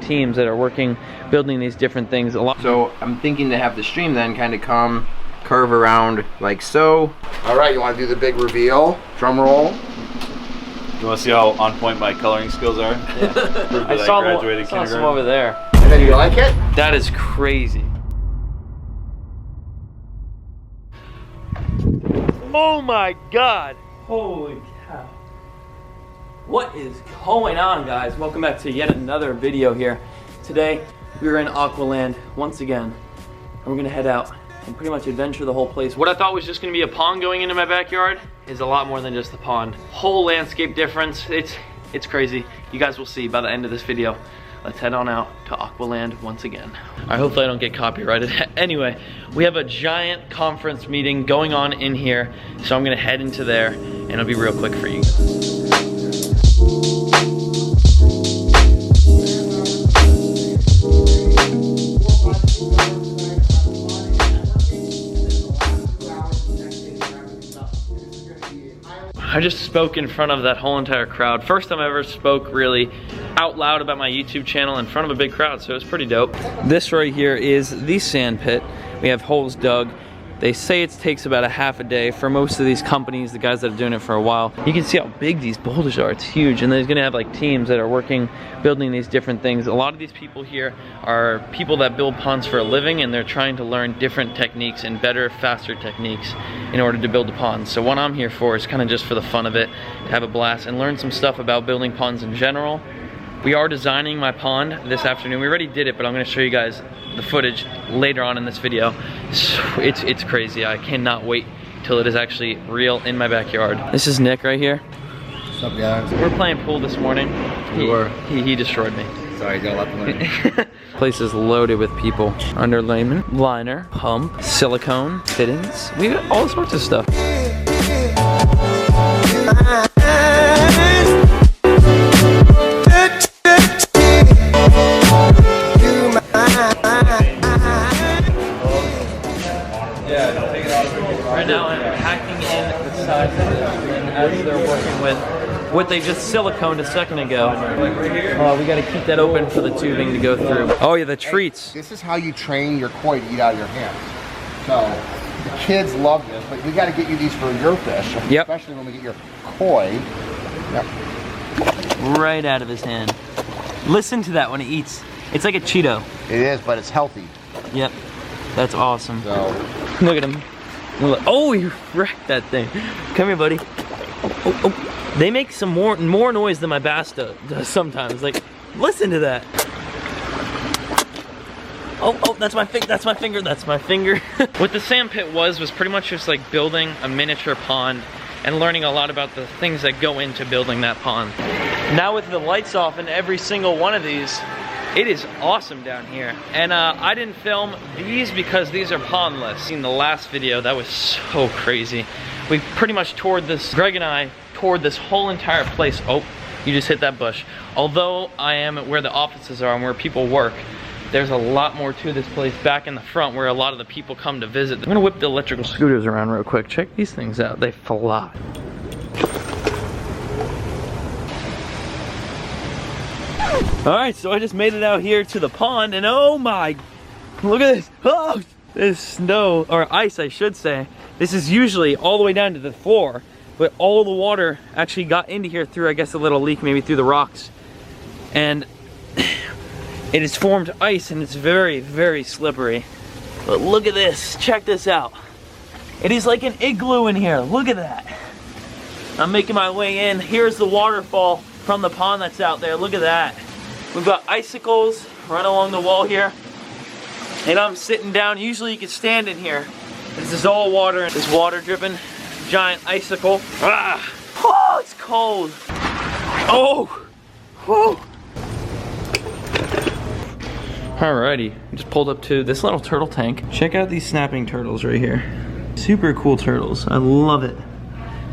teams that are working, building these different things. So I'm thinking to have the stream then kind of come, curve around like so. All right, you want to do the big reveal? Drum roll. You want to see how on point my coloring skills are? Yeah. I saw some over there. And then you like it? That is crazy. Oh my God. Holy cow. What is going on, guys? Welcome back to yet another video here. Today, we're in Aqualand once again. And we're gonna head out and pretty much adventure the whole place. What I thought was just gonna be a pond going into my backyard is a lot more than just the pond. Whole landscape difference. It's crazy. You guys will see by the end of this video. Let's head on out to Aqualand once again. All right, hopefully I don't get copyrighted. Anyway, we have a giant conference meeting going on in here, so I'm gonna head into there and it'll be real quick for you. I just spoke in front of that whole entire crowd. First time I ever spoke really out loud about my YouTube channel in front of a big crowd, so it was pretty dope. This right here is the sand pit. We have holes dug. They say it takes about a half a day for most of these companies, the guys that are doing it for a while. You can see how big these boulders are, it's huge. And there's gonna have like teams that are working, building these different things. A lot of these people here are people that build ponds for a living, and they're trying to learn different techniques and better, faster techniques in order to build a pond. So what I'm here for is kind of just for the fun of it, to have a blast and learn some stuff about building ponds in general. We are designing my pond this afternoon. We already did it, but I'm gonna show you guys the footage later on in this video. So it's crazy. I cannot wait till it is actually real in my backyard. This is Nick right here. What's up, guys? We're playing pool this morning. He destroyed me. Sorry, you got a lot to learn. Place is loaded with people. Underlayment, liner, pump, silicone, fittings. We got all sorts of stuff. Right now I'm packing in the sides of it as they're working with what they just siliconed a second ago. We gotta keep that open for the tubing to go through. Oh yeah, the treats. This is how you train your koi to eat out of your hands. So the kids love this, but we gotta get you these for your fish, yep. Especially when we get your koi. Yep. Right out of his hand. Listen to that when he eats. It's like a Cheeto. It is, but it's healthy. Yep, that's awesome. So look at him. Oh, you wrecked that thing. Come here, buddy. Oh, oh. They make some more noise than my bass does sometimes. Like, listen to that. Oh, that's my finger. That's my finger. What the sand pit was pretty much just like building a miniature pond and learning a lot about the things that go into building that pond. Now with the lights off in every single one of these, it is awesome down here. And I didn't film these because these are pondless. In the last video, that was so crazy. We pretty much toured this, Greg and I toured this whole entire place. Oh, you just hit that bush. Although I am where the offices are and where people work, there's a lot more to this place back in the front where a lot of the people come to visit. I'm gonna whip the electrical scooters around real quick. Check these things out, they fly. All right, so I just made it out here to the pond, and oh my, look at this. Oh, there's snow, or ice, I should say. This is usually all the way down to the floor, but all the water actually got into here through, I guess, a little leak, maybe through the rocks. And it has formed ice, and it's very, very slippery. But look at this, check this out. It is like an igloo in here, look at that. I'm making my way in. Here's the waterfall from the pond that's out there, look at that. We've got icicles right along the wall here. And I'm sitting down. Usually you can stand in here. This is all water. This water dripping. Giant icicle. Ah! Oh, it's cold. Oh! Whoa! Alrighty. Just pulled up to this little turtle tank. Check out these snapping turtles right here. Super cool turtles. I love it.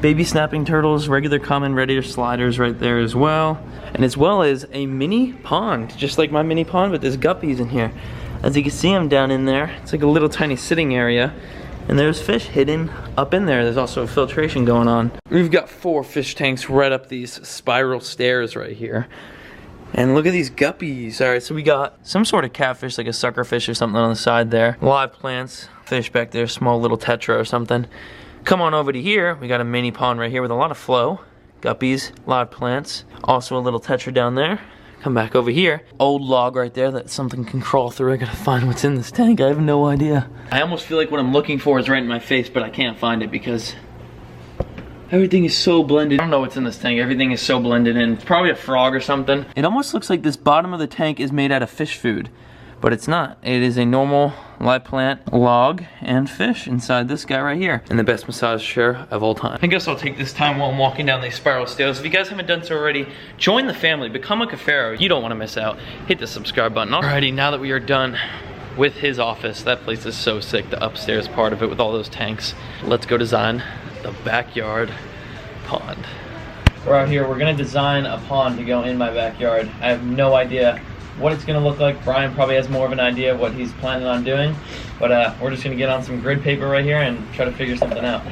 Baby snapping turtles, regular common red ear sliders right there as well. And as well as a mini pond, just like my mini pond, but there's guppies in here. As you can see them down in there, it's like a little tiny sitting area. And there's fish hidden up in there. There's also a filtration going on. We've got 4 fish tanks right up these spiral stairs right here. And look at these guppies. All right, so we got some sort of catfish, like a sucker fish or something on the side there. Live plants, fish back there, small little tetra or something. Come on over to here. We got a mini pond right here with a lot of flow. Guppies, live plants. Also a little tetra down there. Come back over here. Old log right there that something can crawl through. I gotta find what's in this tank. I have no idea. I almost feel like what I'm looking for is right in my face, but I can't find it because everything is so blended. I don't know what's in this tank. Everything is so blended in. It's probably a frog or something. It almost looks like this bottom of the tank is made out of fish food, but it's not. It is a normal live plant, log, and fish inside this guy right here. And the best massage chair of all time. I guess I'll take this time while I'm walking down these spiral stairs. If you guys haven't done so already, join the family, become a Cuffaro. You don't want to miss out. Hit the subscribe button. Alrighty, now that we are done with his office, that place is so sick, the upstairs part of it with all those tanks. Let's go design the backyard pond. We're out here, we're gonna design a pond to go in my backyard. I have no idea what it's gonna look like. Brian probably has more of an idea of what he's planning on doing, but we're just gonna get on some grid paper right here and try to figure something out.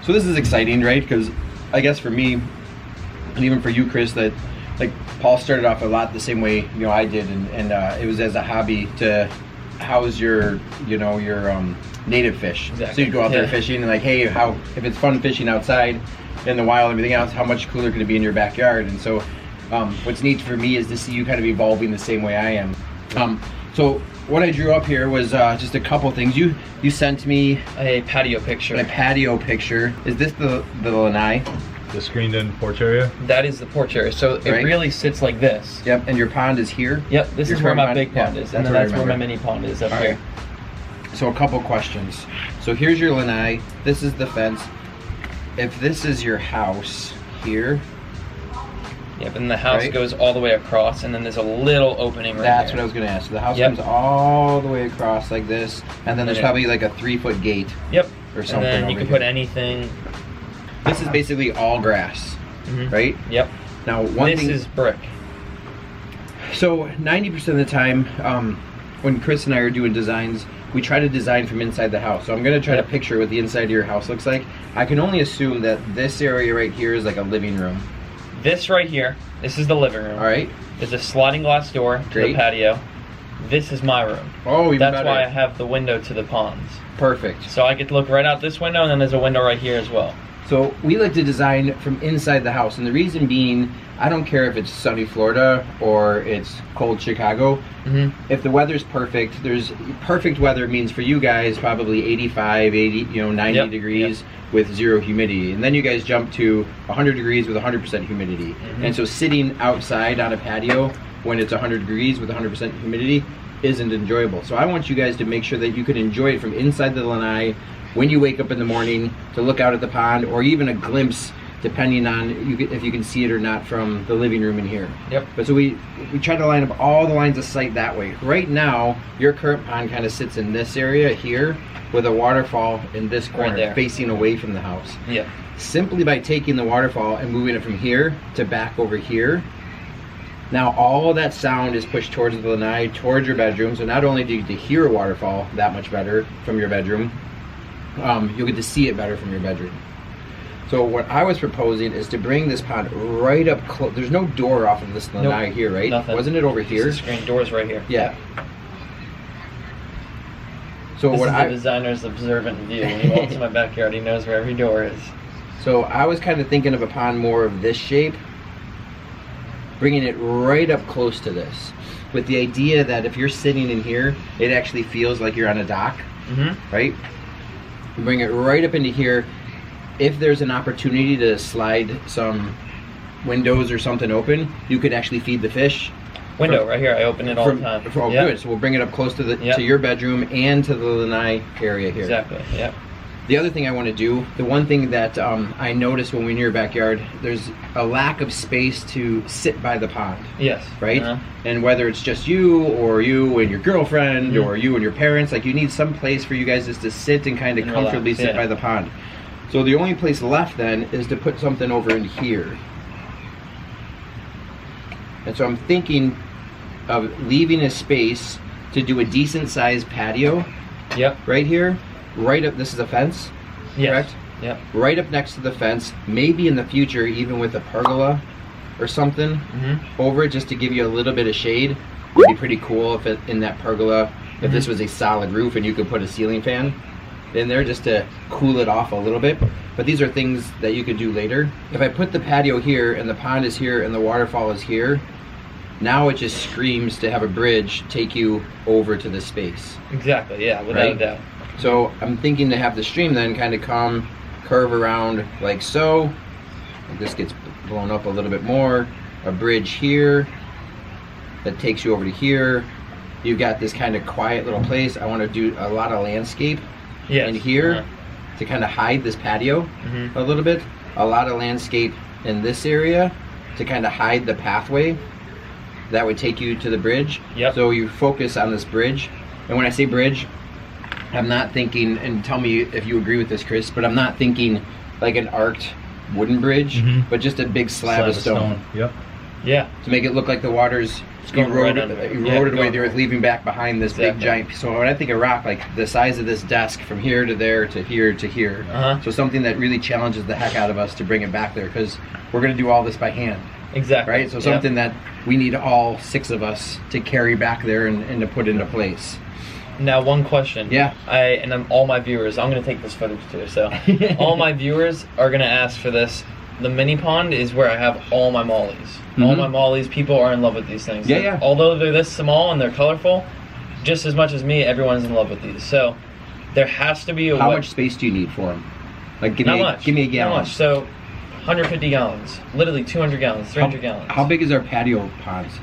So this is exciting, right? Because I guess for me, and even for you, Chris, that like Paul started off a lot the same way I did, and it was as a hobby to house your native fish. Exactly. So you go out there fishing and like, hey, if it's fun fishing outside in the wild and everything else, how much cooler can it be in your backyard? And so what's neat for me is to see you kind of evolving the same way I am. So what I drew up here was just a couple things. You sent me a patio picture. A patio picture. Is this the lanai? The screened in porch area? That is the porch area. So it really sits like this. Yep, and your pond is here? Yep, this is where my big pond is. And then that's where my mini pond is up here. So a couple questions. So here's your lanai. This is the fence. If this is your house here. Yep, and the house goes all the way across, and then there's a little opening right That's here. what I was going to ask. So the house comes all the way across like this, and then there's probably like a 3-foot gate. Yep. Or something. And then you can put anything. This is basically all grass, right? Yep. Now this is brick. So 90% of the time, when Chris and I are doing designs, we try to design from inside the house. So I'm going to try to picture what the inside of your house looks like. I can only assume that this area right here is like a living room. This right here, this is the living room. All right. There's a sliding glass door to the patio. This is my room. Oh, even That's why I have the window to the ponds. Perfect. So I get to look right out this window, and then there's a window right here as well. So we like to design from inside the house, and the reason being, I don't care if it's sunny Florida or it's cold Chicago. If the weather's perfect, perfect weather means for you guys probably 85, 80, 90 degrees with 0 humidity, and then you guys jump to 100 degrees with 100% humidity. And so sitting outside on a patio when it's 100 degrees with 100% humidity isn't enjoyable. So I want you guys to make sure that you can enjoy it from inside the lanai when you wake up in the morning to look out at the pond, or even a glimpse depending on if you can see it or not from the living room in here. Yep. But so we try to line up all the lines of sight that way. Right now, your current pond kind of sits in this area here with a waterfall in this corner facing away from the house. Yeah. Simply by taking the waterfall and moving it from here to back over here, now all of that sound is pushed towards the lanai, towards your bedroom. So not only do you get to hear a waterfall that much better from your bedroom, you'll get to see it better from your bedroom. So what I was proposing is to bring this pond right up close. There's no door off of this lanai here, right? Nothing. Wasn't it over here? The screen door's right here. Yeah. So this what is the designer's observant view. When he walks in my backyard, he knows where every door is. So I was kind of thinking of a pond more of this shape, bringing it right up close to this, with the idea that if you're sitting in here, it actually feels like you're on a dock, right? Bring it right up into here. If there's an opportunity to slide some windows or something open, you could actually feed the fish. Window right here, I open it all the time. Oh, good. So we'll bring it up close to to your bedroom and to the lanai area here. Exactly. Yep. The other thing I want to do, the one thing that I noticed when we're in your backyard, there's a lack of space to sit by the pond. Yes. Right? And whether it's just you and your girlfriend or you and your parents, like you need some place for you guys just to sit and kind of comfortably sit by the pond. So the only place left then is to put something over in here. And so I'm thinking of leaving a space to do a decent sized patio. Yep. Right here. Right up, this is a fence, correct? Yep. Right up next to the fence, maybe in the future, even with a pergola or something over it just to give you a little bit of shade. It'd be pretty cool if in that pergola, if this was a solid roof and you could put a ceiling fan in there just to cool it off a little bit. But these are things that you could do later. If I put the patio here and the pond is here and the waterfall is here, now it just screams to have a bridge take you over to the space. Exactly, yeah, without a doubt. So I'm thinking to have the stream then kind of come, curve around like so. And this gets blown up a little bit more. A bridge here that takes you over to here. You've got this kind of quiet little place. I want to do a lot of landscape in here to kind of hide this patio a little bit. A lot of landscape in this area to kind of hide the pathway that would take you to the bridge. So you focus on this bridge. And when I say bridge, I'm not thinking, and tell me if you agree with this, Chris, but I'm not thinking like an arced wooden bridge, but just a big slab of stone. Yep. Yeah. To make it look like the water's eroded away the earth, leaving back behind this big giant. So when I think of rock, like the size of this desk from here to there to here to here. So something that really challenges the heck out of us to bring it back there, because we're going to do all this by hand. Exactly. Right? So something that we need all 6 of us to carry back there and to put into place. Now, one question. Yeah. All my viewers, I'm going to take this footage too, so all my viewers are going to ask for this. The mini pond is where I have all my mollies. All my mollies, people are in love with these things. Yeah. Although they're this small and they're colorful, just as much as me, everyone's in love with these. So there has to be a How much space do you need for them? Like, give me a gallon. Not much. So 150 gallons, literally 200 gallons, 300 gallons. How big is our patio ponds?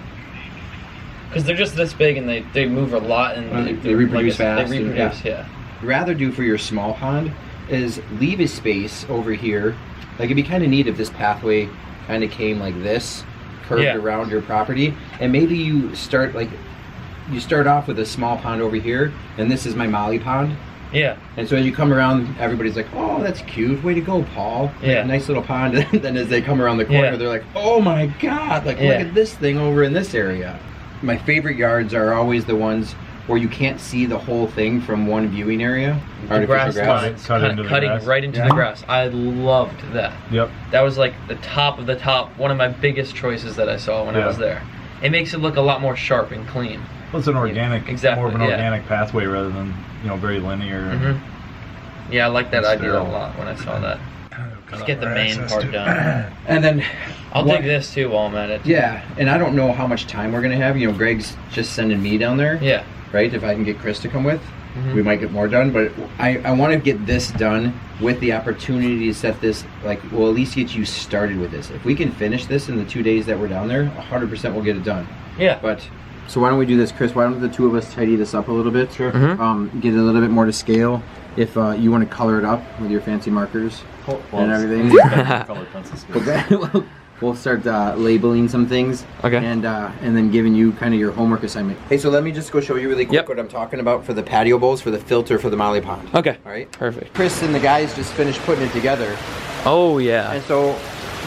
Because they're just this big and they move a lot and they reproduce fast. They reproduce, yeah. Rather do for your small pond is leave a space over here. Like, it'd be kind of neat if this pathway kind of came like this, curved around your property, and maybe you start off with a small pond over here, and this is my molly pond. Yeah. And so as you come around, everybody's like, "Oh, that's cute. Way to go, Paul." Yeah. Like, nice little pond. And then as they come around the corner, they're like, "Oh my God! Like, look at this thing over in this area." My favorite yards are always the ones where you can't see the whole thing from one viewing area. Artificial grass. Cutting right into the grass. I loved that. Yep. That was like the top of the top, one of my biggest choices that I saw when I was there. It makes it look a lot more sharp and clean. Well, it's an organic, more of an organic pathway rather than, very linear. Yeah, I like that idea a lot when I saw that. Just get the main part done. And then I'll dig this too while I'm at it. Yeah, and I don't know how much time we're gonna have. Greg's just sending me down there. Yeah. Right? If I can get Chris to come with, we might get more done. But I want to get this done with the opportunity to set this, we'll at least get you started with this. If we can finish this in the 2 days that we're down there, 100% we'll get it done. Yeah. But so why don't we do this, Chris? Why don't the 2 of us tidy this up a little bit? Sure. Get it a little bit more to scale. If you want to color it up with your fancy markers and everything. Color pencil skills. We'll start labeling some things, and then giving you kind of your homework assignment. Hey, so let me just go show you really quick what I'm talking about for the patio bowls for the filter for the molly pond. Okay. All right. Perfect. Chris and the guys just finished putting it together. Oh yeah. And so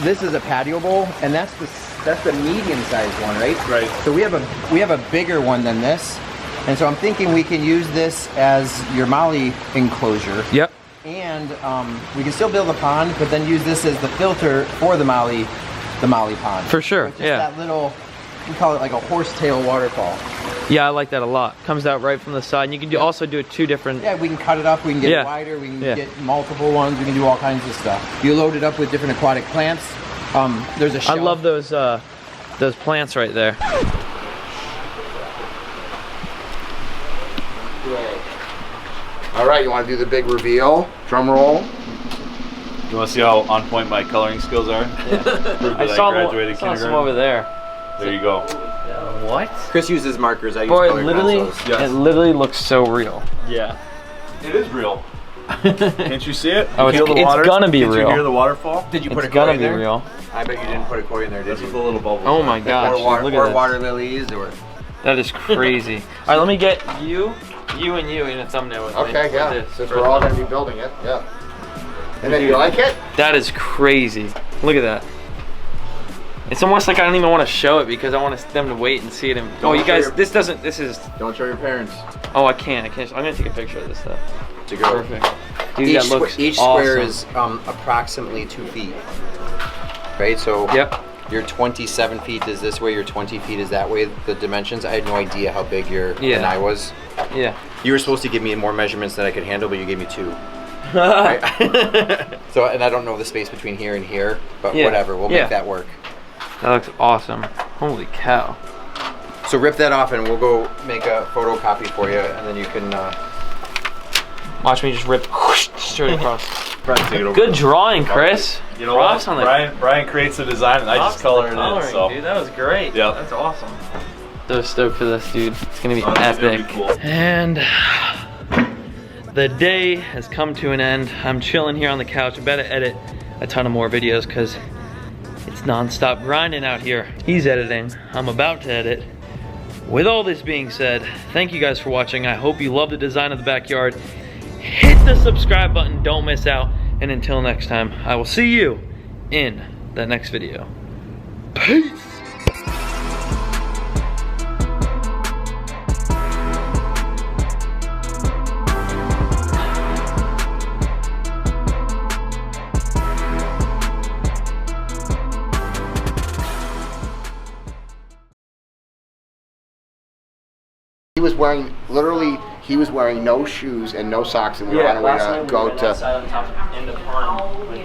this is a patio bowl, and that's the medium-sized one, right? Right. So we have a bigger one than this, and so I'm thinking we can use this as your molly enclosure. Yep. And we can still build a pond, but then use this as the filter for the molly pond. For sure, Just that little, we call it like a horsetail waterfall. Yeah, I like that a lot. Comes out right from the side. And you can also do it 2 different. Yeah, we can cut it up, we can get it wider, we can get multiple ones, we can do all kinds of stuff. You load it up with different aquatic plants. There's a shelf. I love those plants right there. All right, you want to do the big reveal? Drum roll. You want to see how on point my coloring skills are? Yeah. I saw some over there. There you go. What? Chris uses markers. I use Boy, colored pencils. it literally looks so real. Yeah. It is real. Can't you see it? Oh, it's gonna be real. Did you hear the waterfall? Did you put It's a koi gonna in be there? real. I bet you didn't put a koi in there, did That's you? with the little bubbles. Oh my gosh! Look at or this. water lilies, or. That is crazy. All right, let me get you and you in a thumbnail with me. Okay, yeah. This. Since we're all going to be building it, yeah. And then you like it? That is crazy. Look at that. It's almost like I don't even want to show it because I want them to wait and see it. Oh, you guys, this is. Don't show your parents. Oh, I can't. I'm gonna take a picture of this stuff. To go. Perfect. Dude, Each square is approximately 2 feet. Right, so. Yep. Your 27 feet is this way, your 20 feet is that way, the dimensions. I had no idea how big your lanai was. Yeah. You were supposed to give me more measurements than I could handle, but you gave me 2. Right? So, and I don't know the space between here and here, but whatever, we'll make that work. That looks awesome. Holy cow. So rip that off and we'll go make a photocopy for you, and then you can... Watch me just rip straight across. Take it over. Good drawing, Chris. You know what? Brian creates the design and I just color it in. So. Dude, that was great. Yep. That's awesome. So stoked for this, dude. It's gonna be epic. Gonna be cool. And the day has come to an end. I'm chilling here on the couch. I'm about to edit a ton of more videos because it's non-stop grinding out here. He's editing. I'm about to edit. With all this being said, thank you guys for watching. I hope you love the design of the backyard. Hit the subscribe button, don't miss out. And until next time, I will see you in the next video. Peace! He was wearing, literally, he was wearing no shoes and no socks, and we were on our way to go to...